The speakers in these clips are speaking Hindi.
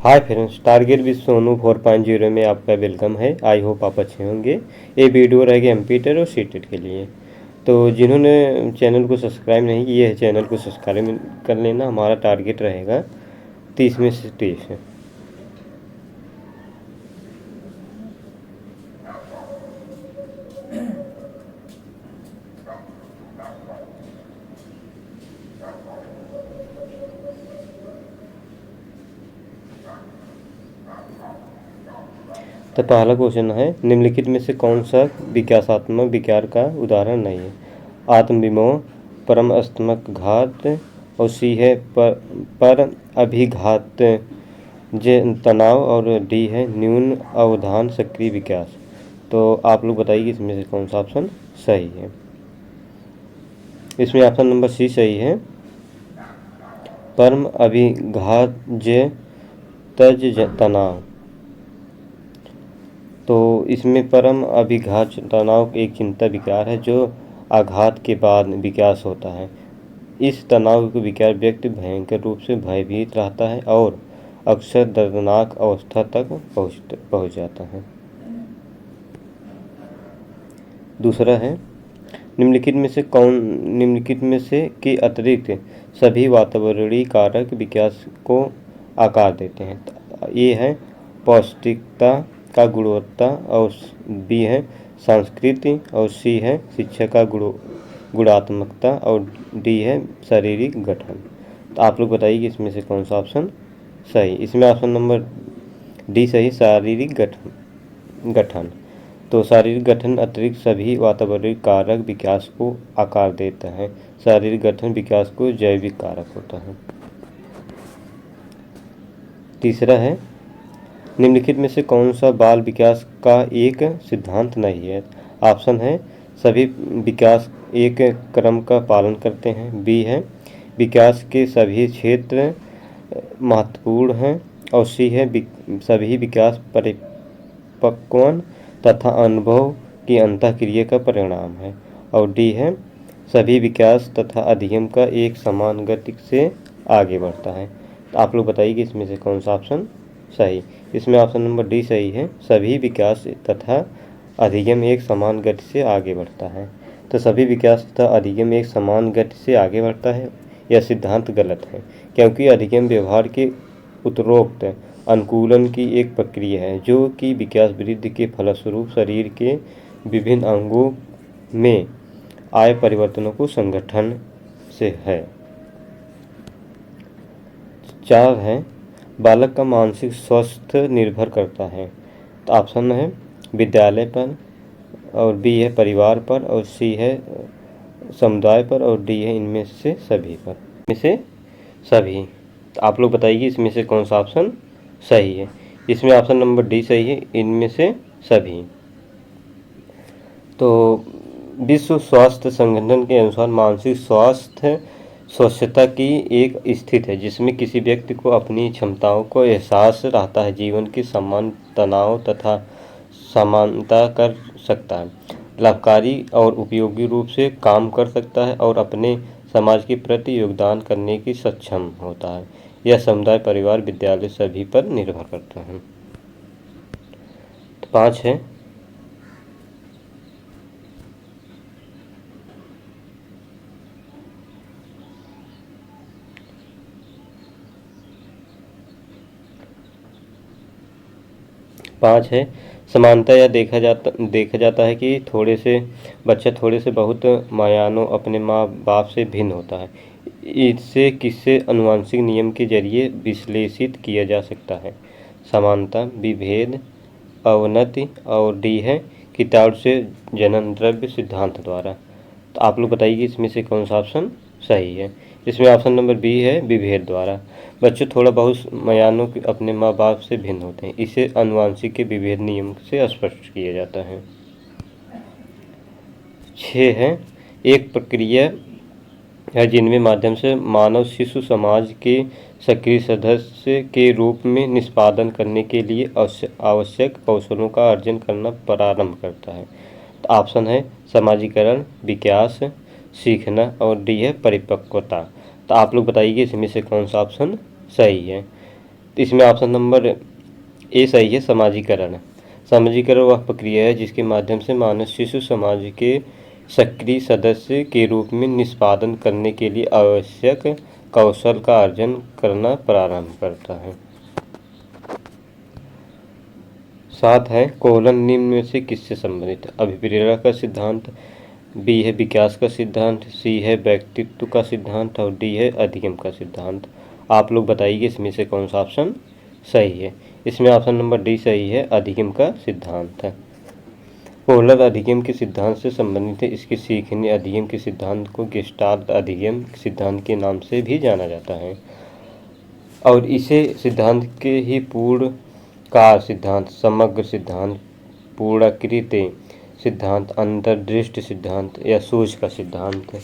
Hi friends, target with Sonu 4.0 में आपका वेलकम है। आई होप आप अच्छे होंगे। ये वीडियो रहेगा एमपीटेड और सीटेड के लिए। तो जिन्होंने चैनल को सब्सक्राइब नहीं किया है, चैनल को सब्सक्राइब कर लेना। हमारा टारगेट रहेगा 30 में से 30 है। तो पहला क्वेश्चन है, निम्नलिखित में से कौन सा विकासात्मक विकार का उदाहरण नहीं है? आत्मविमोह, परम अस्तमक घात, और सी है पर अभिघात जे तनाव, और डी है न्यून अवधान सक्रिय विकास। तो आप लोग बताइए कि इसमें से कौन सा ऑप्शन सही है। इसमें ऑप्शन नंबर सी सही है, परम अभिघात जे तज तनाव। तो इसमें परम अभिघात तनाव एक चिंता विकार है जो आघात के बाद विकास होता है। इस तनाव का विकार व्यक्ति भयंकर रूप से भयभीत रहता है और अक्सर दर्दनाक अवस्था तक पहुंच जाता है। दूसरा है, निम्नलिखित में से के अतिरिक्त सभी वातावरणीय कारक विकास को आकार देते हैं। ये है पौष्टिकता का गुणवत्ता, और बी है संस्कृति, और सी है शिक्षा का गुणात्मकता, और डी है शारीरिक गठन। तो आप लोग बताइए कि इसमें से कौन सा ऑप्शन सही। इसमें ऑप्शन नंबर डी सही, शारीरिक गठन। तो शारीरिक गठन अतिरिक्त सभी वातावरणीय कारक विकास को आकार देता है। शारीरिक गठन विकास को जैविक कारक होता है। तीसरा है, निम्नलिखित में से कौन सा बाल विकास का एक सिद्धांत नहीं है? ऑप्शन है सभी विकास एक क्रम का पालन करते हैं, बी है विकास के सभी क्षेत्र महत्वपूर्ण हैं, और सी है सभी विकास परिपक्वन तथा अनुभव की अंतःक्रिया का परिणाम है, और डी है सभी विकास तथा अधिगम का एक समान गति से आगे बढ़ता है। तो आप लोग बताइए कि इसमें से कौन सा ऑप्शन सही। इसमें ऑप्शन नंबर डी सही है, सभी विकास तथा अधिगम एक समान गति से आगे बढ़ता है। तो सभी विकास तथा अधिगम एक समान गति से आगे बढ़ता है, यह सिद्धांत गलत है, क्योंकि अधिगम व्यवहार के उत्तरोक्त अनुकूलन की एक प्रक्रिया है जो कि विकास वृद्धि के फलस्वरूप शरीर के विभिन्न अंगों में आए परिवर्तनों को संगठन से है। 4 है, बालक का मानसिक स्वास्थ्य निर्भर करता है। तो ऑप्शन है विद्यालय पर, और बी है परिवार पर, और सी है समुदाय पर, और डी है इनमें से सभी पर। इनमें से सभी। तो आप लोग बताइए इसमें से कौन सा ऑप्शन सही है। इसमें ऑप्शन नंबर डी सही है, इनमें से सभी। तो विश्व स्वास्थ्य संगठन के अनुसार मानसिक स्वास्थ्य स्वच्छता की एक स्थिति है जिसमें किसी व्यक्ति को अपनी क्षमताओं को एहसास रहता है, जीवन की समान तनाव तथा समानता कर सकता है, लाभकारी और उपयोगी रूप से काम कर सकता है, और अपने समाज के प्रति योगदान करने की सक्षम होता है। यह समुदाय, परिवार, विद्यालय सभी पर निर्भर करता है। 5 है, समानता। यह देखा जाता है कि बच्चा थोड़े से बहुत मायानों अपने माँ बाप से भिन्न होता है। इससे किसी अनुवांशिक नियम के जरिए विश्लेषित किया जा सकता है। समानता, विभेद, अवनति, और डी है कीटाणु से जनन द्रव्य सिद्धांत द्वारा। तो आप लोग बताइए इसमें से कौन सा ऑप्शन सही है। इसमें ऑप्शन नंबर बी है विभेद द्वारा। बच्चे थोड़ा बहुत मायानों के अपने माँ बाप से भिन्न होते हैं। इसे अनुवांशिक के विभेद नियम से स्पष्ट किया जाता है। 6 है, एक प्रक्रिया है जिनके माध्यम से मानव शिशु समाज के सक्रिय सदस्य के रूप में निष्पादन करने के लिए आवश्यक कौशलों का अर्जन करना प्रारंभ करता है। तो ऑप्शन है समाजीकरण, विकास, सीखना, और डी है परिपक्वता। तो आप लोग बताइए इसमें से कौन सा ऑप्शन सही है। इसमें ऑप्शन नंबर ए सही है, समाजीकरण। समाजीकरण वह प्रक्रिया है जिसके माध्यम से मानव शिशु समाज के सक्रिय सदस्य के रूप में निष्पादन करने के लिए आवश्यक कौशल का अर्जन करना प्रारंभ करता है। 7 है कोलन निम्न में से किससे संबंधित? अभिप्रेरणा का सिद्धांत, बी है विकास का सिद्धांत, सी है व्यक्तित्व का सिद्धांत और डी है अधिगम का सिद्धांत। आप लोग बताइए इसमें से कौन सा ऑप्शन सही है। इसमें ऑप्शन नंबर डी सही है, अधिगम का सिद्धांत है। कोहलर अधिगम के सिद्धांत से संबंधित है। इसके सीखने अधिगम के सिद्धांत को गेस्टाल्ट अधिगम सिद्धांत के नाम से भी जाना जाता है और इसे सिद्धांत के ही पूर्ण कार सिद्धांत, समग्र सिद्धांत, पूर्णाकृत सिद्धांत, अंतर्दृष्टि सिद्धांत या सूझ का सिद्धांत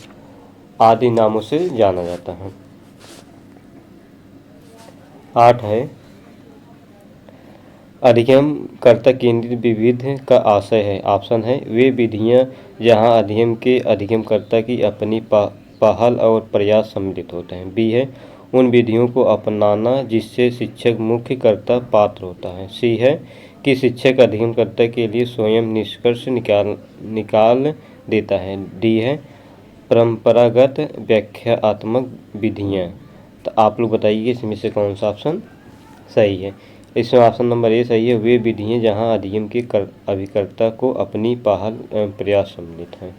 आदि नामों से जाना जाता है। 8 है अधिगम कर्ता केंद्रित विविध का आशय है। ऑप्शन है वे विधियां जहां अधिगम के अधिगमकर्ता की अपनी पहल और प्रयास सम्मिलित होते हैं। बी है उन विधियों को अपनाना जिससे शिक्षक मुख्य कर्ता पात्र होता है। सी है कि शिक्षक अधिगमकर्ता के लिए स्वयं निष्कर्ष निकाल देता है। डी है परंपरागत व्याख्यात्मक विधियां। तो आप लोग बताइए इसमें से कौन सा ऑप्शन सही है। इसमें ऑप्शन नंबर ए सही है, वे विधियां जहां अधिगम के अभिकर्ता को अपनी पहल प्रयास सम्मिलित है।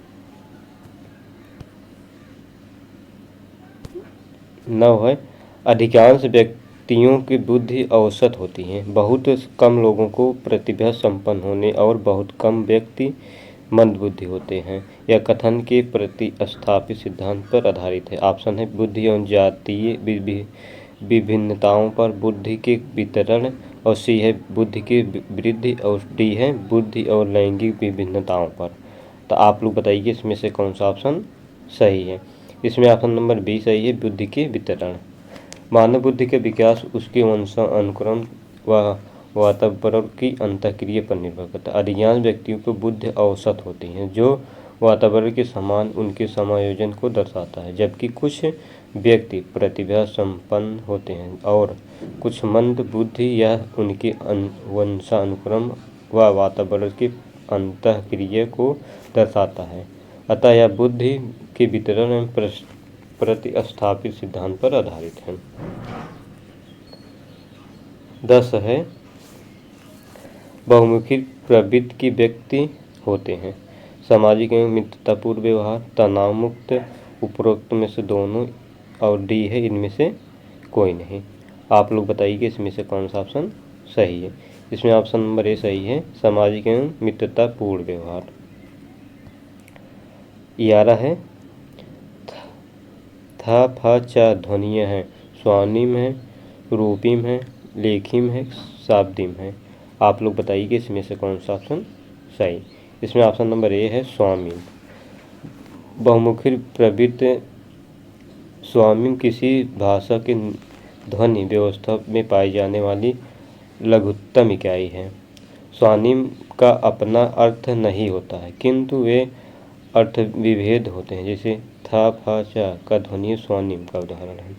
9 है अधिकांश व्यक्तियों की बुद्धि औसत होती है। बहुत कम लोगों को प्रतिभा संपन्न होने और बहुत कम व्यक्ति मंदबुद्धि होते हैं। यह कथन के प्रतिस्थापित सिद्धांत पर आधारित है। ऑप्शन है बुद्धि और जातीय विभिन्नताओं पर बुद्धि के वितरण और सी है बुद्धि की वृद्धि और डी है बुद्धि और लैंगिक विभिन्नताओं पर। तो आप लोग बताइए इसमें से कौन सा ऑप्शन सही है। इसमें ऑप्शन नंबर बी सही है, बुद्धि के वितरण। मानव बुद्धि के विकास उसके वंशानुक्रम व वातावरण की अंतःक्रिया पर निर्भर करता है। अधिकांश व्यक्तियों को बुद्धि औसत होती है जो वातावरण के समान उनके समायोजन को दर्शाता है, जबकि कुछ व्यक्ति प्रतिभा संपन्न होते हैं और कुछ मंद बुद्धि या उनके वंशानुक्रम व वातावरण की अंतःक्रिया को दर्शाता है। अतः यह बुद्धि के वितरण में प्रतिस्थापित सिद्धांत पर आधारित है। 10 है बहुमुखी प्रवृत्ति के व्यक्ति होते हैं। सामाजिक एवं मित्रतापूर्ण व्यवहार, तनाव मुक्त, उपरोक्त में से दोनों और डी है इनमें से कोई नहीं। आप लोग बताइए इसमें से कौन सा ऑप्शन सही है। इसमें ऑप्शन नंबर ए सही है, सामाजिक एवं मित्रतापूर्ण व्यवहार। 11 है था फ च ध्वनियाँ हैं, स्वानिम है, रूपिम है, लेखिम है, शाब्दिम है। आप लोग बताइए इसमें से कौन सा ऑप्शन सही। इसमें ऑप्शन नंबर ए है स्वामिम। बहुमुखी प्रवृत्ति स्वामिम किसी भाषा के ध्वनि व्यवस्था में पाई जाने वाली लघुत्तम इकाई है। स्वानिम का अपना अर्थ नहीं होता है किंतु वे अर्थ विभेद होते हैं, जैसे था फा चा का ध्वनि स्वानिम का उदाहरण है।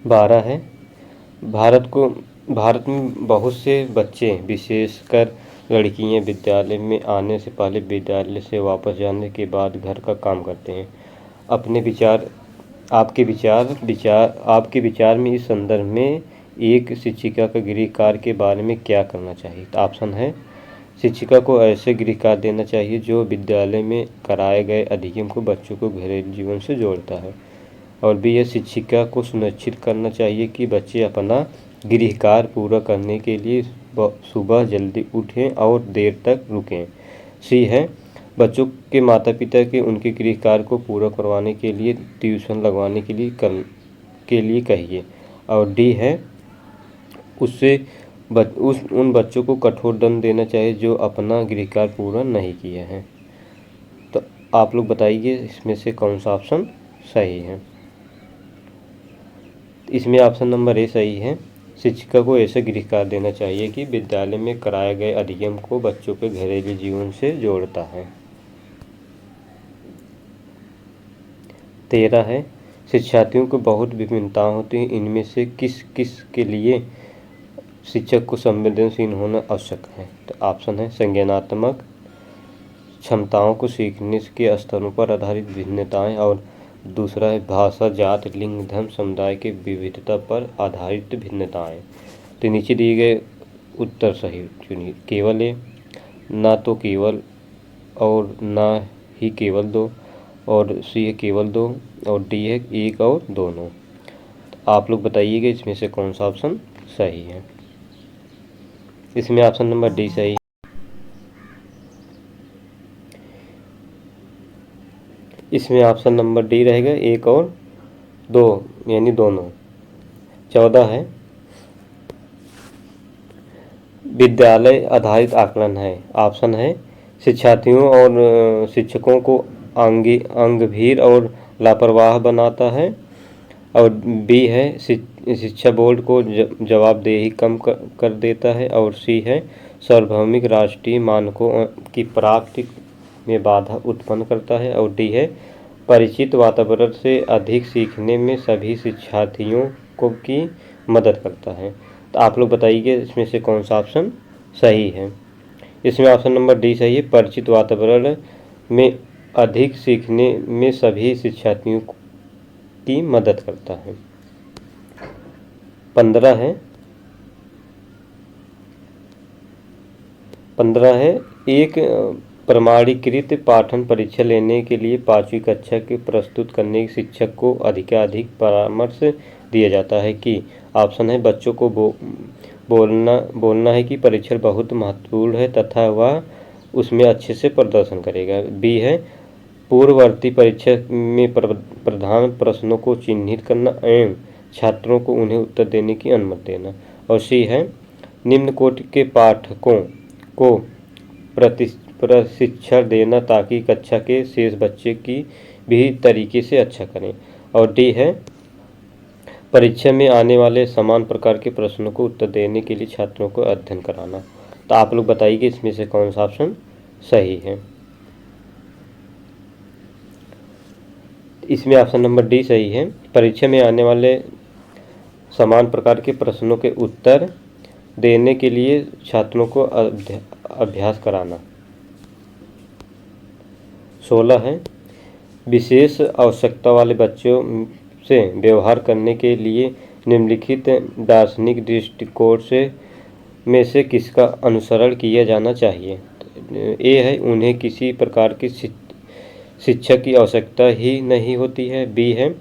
12 है भारत में बहुत से बच्चे विशेषकर लड़कियां विद्यालय में आने से पहले विद्यालय से वापस जाने के बाद घर का काम करते हैं। आपके विचार में इस संदर्भ में एक शिक्षिका का गृह कार्य के बारे में क्या करना चाहिए। तो ऑप्शन है शिक्षिका को ऐसे गृह कार्य देना चाहिए जो विद्यालय में कराए गए अधिगम को बच्चों को घरेलू जीवन से जोड़ता है और बी है शिक्षिका को सुनिश्चित करना चाहिए कि बच्चे अपना गृह कार्य पूरा करने के लिए सुबह जल्दी उठें और देर तक रुकें। सी है बच्चों के माता पिता के उनके गृह कार्य को पूरा करवाने के लिए ट्यूशन लगवाने के लिए कहिए और डी है उन बच्चों को कठोर दंड देना चाहिए जो अपना गृह कार्य पूरा नहीं किए हैं। तो आप लोग बताइए इसमें से कौन सा ऑप्शन सही है। इसमें ऑप्शन नंबर ए सही है, शिक्षिका को ऐसे गृह कार्य देना चाहिए कि विद्यालय में कराए गए अधिगम को बच्चों के घरेलू जीवन से जोड़ता है। 13 है, शिक्षार्थियों को बहुत विभिन्नताएं होती हैं, इनमें से किस किस के लिए शिक्षक को संवेदनशील होना आवश्यक है। तो ऑप्शन है संज्ञानात्मक क्षमताओं को सीखने के स्तरों पर आधारित भिन्नताएं, और दूसरा है भाषा, जात, लिंग, धर्म, समुदाय के विविधता पर आधारित भिन्नताएं। तो नीचे दिए गए उत्तर सही चुनिए। केवल ए, ना तो केवल, और ना ही केवल दो, और सी है केवल दो, और डी है एक और दोनों। तो आप लोग बताइएगा इसमें से कौन सा ऑप्शन सही है। इसमें ऑप्शन नंबर डी सही है। इसमें ऑप्शन नंबर डी रहेगा एक और दो, यानी दोनों। 14 है, विद्यालय आधारित आकलन है। ऑप्शन है शिक्षार्थियों और शिक्षकों को अंगभीर और लापरवाह बनाता है, और बी है शिक्षा बोर्ड को जवाबदेही कम कर देता है, और सी है सार्वभौमिक राष्ट्रीय मानकों की प्राप्ति में बाधा उत्पन्न करता है, और डी है परिचित वातावरण से अधिक सीखने में सभी शिक्षार्थियों को की मदद करता है। तो आप लोग बताइए इसमें से कौन सा ऑप्शन सही है। इसमें ऑप्शन नंबर डी सही है, परिचित वातावरण में अधिक सीखने में सभी शिक्षार्थियों की मदद करता है। 15 है, एक प्रमाणीकृत पाठन परीक्षा लेने के लिए 5वीं कक्षा के प्रस्तुत करने शिक्षक को अधिकाधिक परामर्श दिया जाता है कि ऑप्शन है बच्चों को बोलना है कि परीक्षा बहुत महत्वपूर्ण है तथा वह उसमें अच्छे से प्रदर्शन करेगा। बी है पूर्ववर्ती परीक्षा में प्रधान प्रश्नों को चिन्हित करना एवं छात्रों को उन्हें उत्तर देने की अनुमति देना, और सी है निम्न कोटि के पाठकों को प्रशिक्षण देना ताकि कक्षा के शेष बच्चे की भी तरीके से अच्छा करें, और डी है परीक्षा में आने वाले समान प्रकार के प्रश्नों को उत्तर देने के लिए छात्रों को अध्ययन कराना। तो आप लोग बताइए कि इसमें से कौन सा ऑप्शन सही है। इसमें ऑप्शन नंबर डी सही है, परीक्षा में आने वाले समान प्रकार के प्रश्नों के उत्तर देने के लिए छात्रों को अभ्यास कराना। 16 है, विशेष आवश्यकता वाले बच्चों से व्यवहार करने के लिए निम्नलिखित दार्शनिक दृष्टिकोण में से किसका अनुसरण किया जाना चाहिए। ए है उन्हें किसी प्रकार की शिक्षक की आवश्यकता ही नहीं होती है। बी है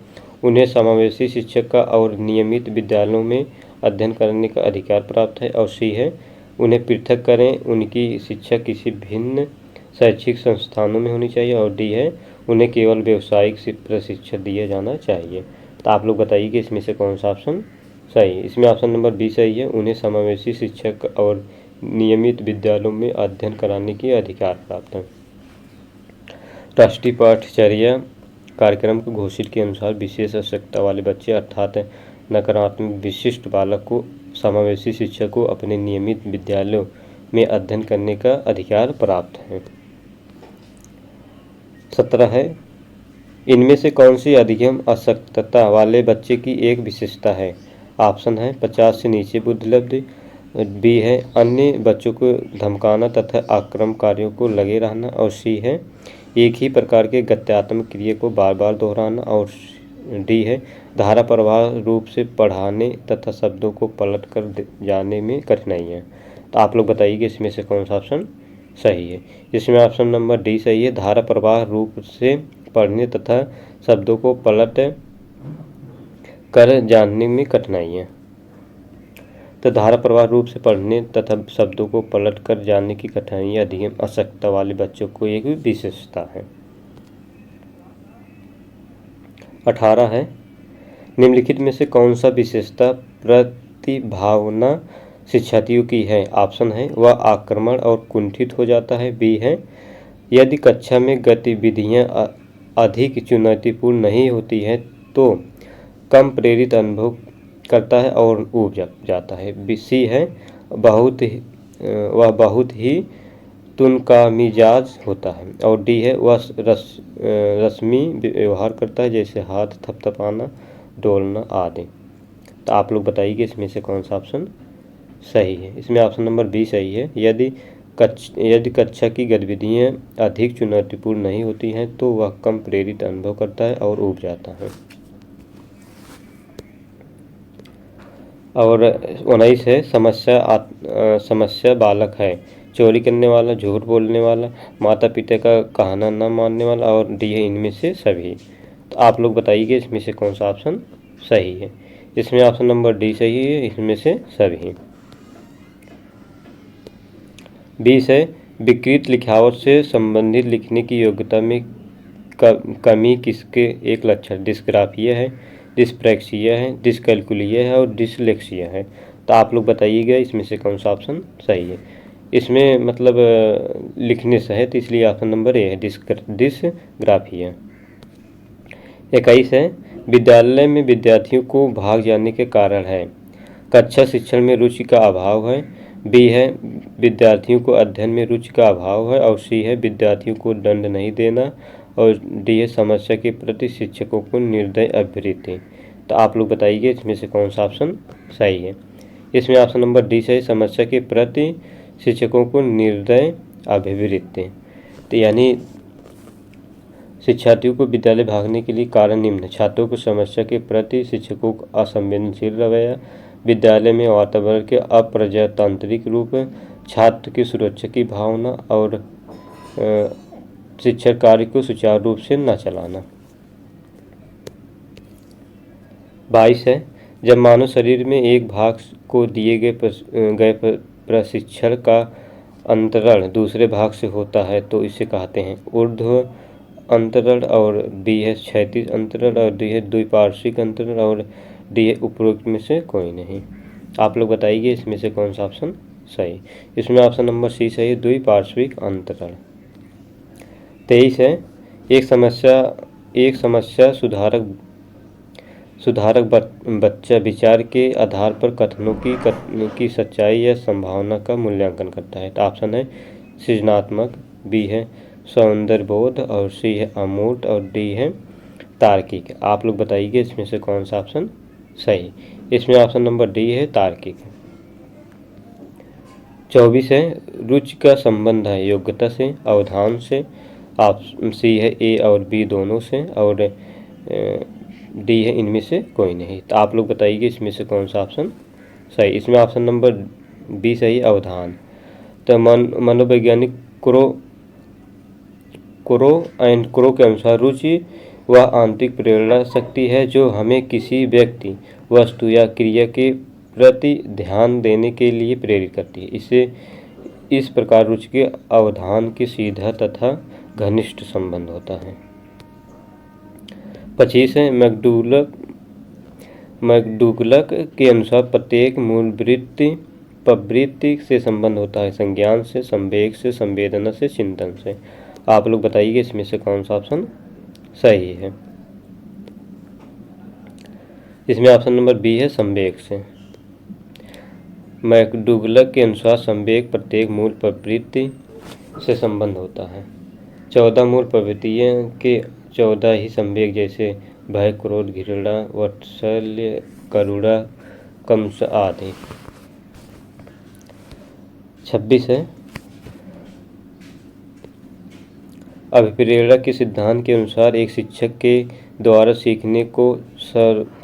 उन्हें समावेशी शिक्षक का और नियमित विद्यालयों में अध्ययन करने का अधिकार प्राप्त है, और सी है उन्हें पृथक करें, उनकी शिक्षा किसी भिन्न शैक्षिक संस्थानों में होनी चाहिए, और डी है उन्हें केवल व्यावसायिक प्रशिक्षण दिया जाना चाहिए। तो आप लोग बताइए कि इसमें से कौन सा ऑप्शन सही। इसमें ऑप्शन नंबर बी सही है, उन्हें समावेशी शिक्षक और नियमित विद्यालयों में अध्ययन कराने की अधिकार प्राप्त है। राष्ट्रीय पाठ्यचर्या कार्यक्रम को घोषित के अनुसार विशेष आवश्यकता वाले बच्चे अर्थात नकारात्मक विशिष्ट बालक को समावेशी शिक्षक को अपने नियमित विद्यालयों में अध्ययन करने का अधिकार प्राप्त है। 17 है, इनमें से कौन सी अधिगम अशक्तता वाले बच्चे की एक विशेषता है। ऑप्शन है 50 से नीचे बुद्धिलब्धि, बी है अन्य बच्चों को धमकाना तथा आक्रामक कार्यों को लगे रहना, और सी है एक ही प्रकार के गत्यात्मक क्रिया को बार बार दोहराना, और डी है धारा प्रवाह रूप से पढ़ाने तथा शब्दों को पलट कर जाने में कठिनाइयाँ। तो आप लोग बताइए कि इसमें से कौन सा ऑप्शन सही है। इसमें ऑप्शन नंबर डी सही है, धारा प्रवाह रूप से पढ़ने तथा शब्दों को पलट कर जानने में कठिनाइयाँ। तो धारा प्रवाह रूप से पढ़ने तथा शब्दों को पलट कर जानने की कठिनाइयाँ अधिगम अशक्तता वाले बच्चों को एक विशेषता है। 18 है, निम्नलिखित में से कौन सा विशेषता प्रतिभावना शिक्षार्थियों की है। ऑप्शन है वह आक्रमण और कुंठित हो जाता है, बी है यदि कक्षा में गतिविधियां अधिक चुनौतीपूर्ण नहीं होती है तो कम प्रेरित अनुभव करता है और ऊब जाता है, सी है वह बहुत ही तुन का मिजाज होता है। और डी है वह रस्मी व्यवहार करता है, जैसे हाथ थपथपाना, डोलना आदि। तो आप लोग बताइए कि इसमें से कौन सा ऑप्शन सही है। इसमें ऑप्शन नंबर बी सही है। यदि कक्षा की गतिविधियाँ अधिक चुनौतीपूर्ण नहीं होती हैं तो वह कम प्रेरित अनुभव करता है और ऊब जाता है। और 19 है समस्या बालक है। चोरी करने वाला, झूठ बोलने वाला, माता पिता का कहना न मानने वाला, और डी है इनमें से सभी। तो आप लोग बताइए कि इसमें से कौन सा ऑप्शन सही है। इसमें ऑप्शन नंबर डी सही है, इसमें से सभी। 20 है विकृत लिखावट से संबंधित लिखने की योग्यता में कमी किसके एक लक्षण डिस्ग्राफिया है, डिस्प्रैक्सिया है, डिसकैलकुलिया है और डिसलेक्सिया है। तो आप लोग बताइएगा इसमें से कौन सा ऑप्शन सही है। इसमें मतलब लिखने से है, तो इसलिए ऑप्शन नंबर ए है डिसग्राफिया। 21 है विद्यालय में विद्यार्थियों को भाग जाने के कारण है। कक्षा शिक्षण में रुचि का अभाव है, बी है विद्यार्थियों को अध्ययन में रुचि का अभाव है, और सी है विद्यार्थियों को दंड नहीं देना, और डी है समस्या के प्रति शिक्षकों को निर्दय अभिवृत्ति। तो आप लोग बताइए इसमें से कौन सा ऑप्शन सही है। इसमें ऑप्शन नंबर डी सही, समस्या के प्रति शिक्षकों को निर्दय अभिवृत्ति। तो यानी शिक्षार्थियों को विद्यालय भागने के लिए कारण निम्न: छात्रों को समस्या के प्रति शिक्षकों का असंवेदनशील रवैया, विद्यालय में वातावरण के अप्रजातांत्रिक रूप, छात्र की सुरक्षा की भावना, और शिक्षण कार्य को सुचारू रूप से न चलाना। 22 है जब मानव शरीर में एक भाग को दिए गए प्रशिक्षण का अंतरण दूसरे भाग से होता है तो इसे कहते हैं ऊर्ध्व अंतरण, और डी है क्षैतिज अंतरण, और डी है द्विपार्श्विक अंतरण, और डी है उपरोक्त में से कोई नहीं। आप लोग बताइए इसमें से कौन सा ऑप्शन सही। इसमें ऑप्शन नंबर सी सही है, द्विपार्श्विक अंतरण। 23 है एक समस्या सुधारक बच्चा विचार के आधार पर कथनों की सच्चाई या संभावना का मूल्यांकन करता है। तो ऑप्शन है सृजनात्मक, बी है सौंदर्यबोध, और सी है अमूर्त, और डी है तार्किक। आप लोग बताइए इसमें से कौन सा ऑप्शन सही। इसमें ऑप्शन नंबर डी है तार्किक। 24 है रुचि का संबंध है योग्यता से, अवधान से, सी है ए और बी दोनों से, और डी है इनमें से कोई नहीं। तो आप लोग बताइए इसमें से कौन सा ऑप्शन सही। इसमें ऑप्शन नंबर बी सही, अवधान। तो मनोवैज्ञानिक क्रो के अनुसार रुचि वह आंतरिक प्रेरणा शक्ति है जो हमें किसी व्यक्ति, वस्तु या क्रिया के प्रति ध्यान देने के लिए प्रेरित करती है। इस प्रकार रुचि के अवधान के सीधा तथा घनिष्ठ संबंध होता है। 25 है मैकडूगलक के अनुसार प्रत्येक मूल प्रवृत्ति से संबंध होता है संज्ञान से, संवेग से, संवेदना से, चिंतन से। आप लोग बताइए इसमें से कौन सा ऑप्शन सही है। इसमें ऑप्शन नंबर बी है संवेग से। मैकडूगलक के अनुसार संवेग प्रत्येक मूल प्रवृत्ति से संबंध होता है। 14 मूल प्रवृत्तियों के 14 ही संवेग जैसे भय, क्रोध, घृणा, वात्सल्य, करुणा, कंस आदि। 26 है अभिप्रेरणा के सिद्धांत के अनुसार एक शिक्षक के द्वारा सीखने को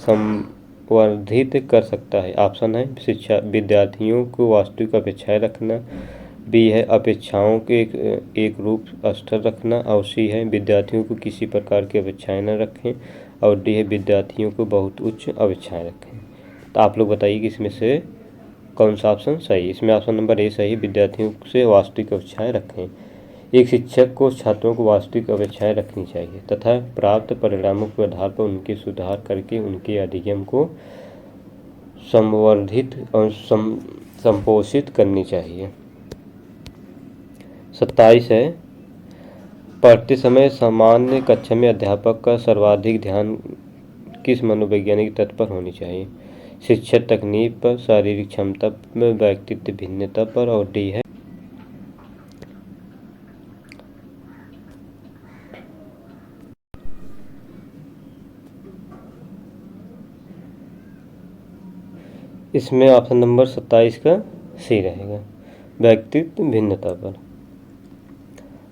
संवर्धित कर सकता है। ऑप्शन है शिक्षा विद्यार्थियों को वास्तविक अपेक्षाएं रखना, बी है अपेक्षाओं के एक रूप स्तर रखना, और सी है विद्यार्थियों को किसी प्रकार की अपेक्षाएं न रखें, और डी है विद्यार्थियों को बहुत उच्च अपेक्षाएं रखें। तो आप लोग बताइए कि इसमें से कौन सा ऑप्शन सही। इसमें ऑप्शन नंबर ए सही, विद्यार्थियों से वास्तविक अपेक्षाएं रखें। एक शिक्षक को छात्रों को वास्तविक अपेक्षाएं रखनी चाहिए तथा प्राप्त परिणामों के आधार पर उनके सुधार करके उनके अधिगम को संवर्धित और संपोषित करनी चाहिए। 27 है पढ़ते समय सामान्य कक्षा में अध्यापक का सर्वाधिक ध्यान किस मनोवैज्ञानिक तत्व पर होनी चाहिए। शिक्षण तकनीक पर, शारीरिक क्षमता पर, व्यक्तित्व भिन्नता पर, और डी है इसमें ऑप्शन नंबर 27 का सी रहेगा, व्यक्तित्व भिन्नता पर।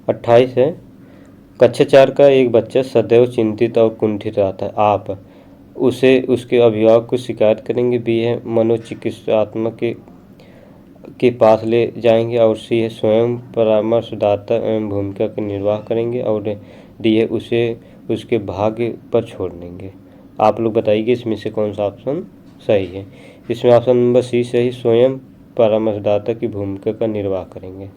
28 है, कक्षा 4 का एक बच्चा सदैव चिंतित और कुंठित रहता है, आप उसे उसके अभिभावक को शिकायत करेंगे। बी है, मनोचिकित्सात्मक के पास ले जाएंगे। और सी है, स्वयं परामर्शदाता एवं भूमिका का निर्वाह करेंगे। और डी है, उसे उसके भाग्य पर छोड़ देंगे। आप लोग बताइए इसमें से कौन सा ऑप्शन सही है। इसमें ऑप्शन नंबर सी सही, स्वयं परामर्शदाता की भूमिका का निर्वाह करेंगे।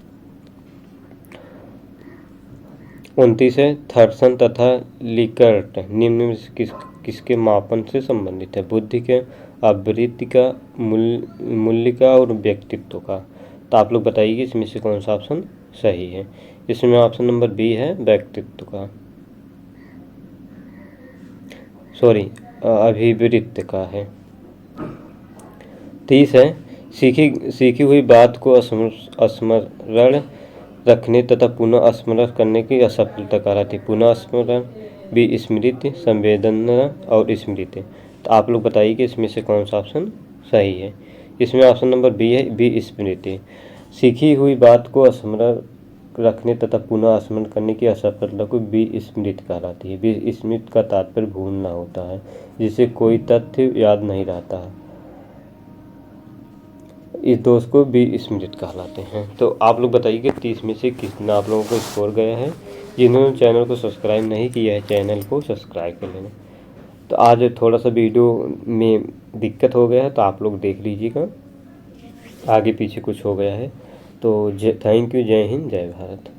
29 है, थर्सन तथा लिकर्ट निम्न में से किसके मापन से संबंधित है। बुद्धि के, आवृत्ति का, मूल्य का और व्यक्तित्व का। तो आप लोग बताइए इसमें से कौन सा ऑप्शन सही है। इसमें ऑप्शन नंबर बी है, व्यक्तित्व का, सॉरी अभिवृत्ति का है। 30 है, सीखी हुई बात को स्मरण रखने तथा पुनः स्मरण करने की असफलता कहलाती है। पुनः स्मरण, भी स्मृति, संवेदना और स्मृति। तो आप लोग बताइए कि इसमें से कौन सा ऑप्शन सही है। इसमें ऑप्शन नंबर बी है, बी स्मृति। सीखी हुई बात को स्मरण रखने तथा पुनः स्मरण करने की असफलता को बी स्मृति कहलाती है। बी स्मृति का तात्पर्य भूलना होता है, जिसे कोई तथ्य याद नहीं रहता है। इस दोष को भी स्मृति कहलाते हैं। तो आप लोग बताइए कि 30 में से कितना आप लोगों को स्कोर गया है। जिन्होंने चैनल को सब्सक्राइब नहीं किया है, चैनल को सब्सक्राइब कर लेना। तो आज थोड़ा सा वीडियो में दिक्कत हो गया है, तो आप लोग देख लीजिएगा, आगे पीछे कुछ हो गया है। तो थैंक यू, जय हिंद, जय भारत।